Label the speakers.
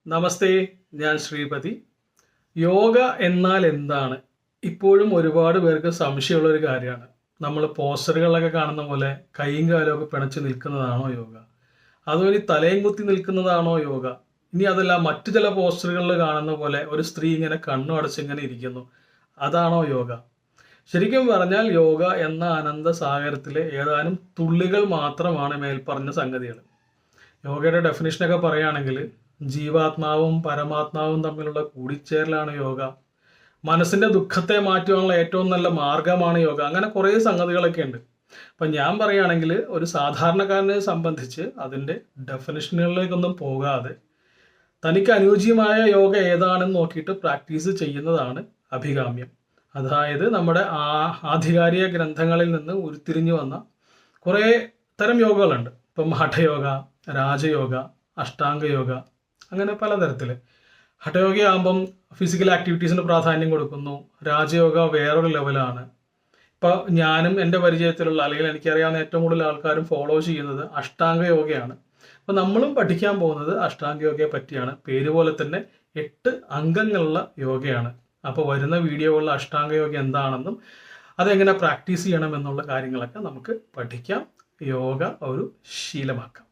Speaker 1: നമസ്തേ, ഞാൻ ശ്രീപതി. യോഗ എന്നാൽ എന്താണ്? ഇപ്പോഴും ഒരുപാട് പേർക്ക് സംശയമുള്ള ഒരു കാര്യമാണ്. നമ്മൾ പോസ്റ്ററുകളിലൊക്കെ കാണുന്ന പോലെ കൈയും കാലുമൊക്കെ പിണച്ച് നിൽക്കുന്നതാണോ യോഗ? അതോ ഇനി തലയും കുത്തി നിൽക്കുന്നതാണോ യോഗ? ഇനി അതല്ല മറ്റു ചില പോസ്റ്ററുകളിൽ കാണുന്ന പോലെ ഒരു സ്ത്രീ ഇങ്ങനെ കണ്ണു അടച്ചിങ്ങനെ ഇരിക്കുന്നു, അതാണോ യോഗ? ശരിക്കും പറഞ്ഞാൽ യോഗ എന്ന അനന്ത സാഗരത്തിലെ ഏതാനും തുള്ളികൾ മാത്രമാണ് മേൽപ്പറഞ്ഞ സംഗതികൾ. യോഗയുടെ ഡെഫിനിഷനൊക്കെ പറയുകയാണെങ്കിൽ ജീവാത്മാവും പരമാത്മാവും തമ്മിലുള്ള കൂടിച്ചേരലാണ് യോഗ. മനസ്സിന്റെ ദുഃഖത്തെ മാറ്റുവാനുള്ള ഏറ്റവും നല്ല മാർഗമാണ് യോഗ. അങ്ങനെ കുറേ സംഗതികളൊക്കെ ഉണ്ട്. അപ്പം ഞാൻ പറയുകയാണെങ്കിൽ ഒരു സാധാരണക്കാരനെ സംബന്ധിച്ച് അതിൻ്റെ ഡെഫിനിഷനുകളിലേക്കൊന്നും പോകാതെ തനിക്ക് അനുയോജ്യമായ യോഗ ഏതാണെന്ന് നോക്കിയിട്ട് പ്രാക്ടീസ് ചെയ്യുന്നതാണ് അഭികാമ്യം. അതായത് നമ്മുടെ ആധികാരിക ഗ്രന്ഥങ്ങളിൽ നിന്ന് ഉരുത്തിരിഞ്ഞു വന്ന കുറേ തരം യോഗകളുണ്ട്. ഇപ്പം ഹഠയോഗ, രാജയോഗ, അഷ്ടാംഗ യോഗ, അങ്ങനെ പലതരത്തിൽ. ഹഠയോഗ ആകുമ്പം ഫിസിക്കൽ ആക്ടിവിറ്റീസിന് പ്രാധാന്യം കൊടുക്കുന്നു. രാജയോഗ വേറൊരു ലെവലാണ്. ഇപ്പം ഞാനും എൻ്റെ പരിചയത്തിലുള്ള അല്ലെങ്കിൽ എനിക്കറിയാവുന്ന ഏറ്റവും കൂടുതൽ ആൾക്കാരും ഫോളോ ചെയ്യുന്നത് അഷ്ടാംഗ യോഗയാണ്. അപ്പം നമ്മളും പഠിക്കാൻ പോകുന്നത് അഷ്ടാംഗ യോഗയെ പറ്റിയാണ്. പേര് പോലെ തന്നെ 8 അംഗങ്ങളുള്ള യോഗയാണ്. അപ്പോൾ വരുന്ന വീഡിയോകളിൽ അഷ്ടാംഗ യോഗ എന്താണെന്നും അതെങ്ങനെ പ്രാക്ടീസ് ചെയ്യണം എന്നുള്ള കാര്യങ്ങളൊക്കെ നമുക്ക് പഠിക്കാം. യോഗ ഒരു ശീലമാക്കാം.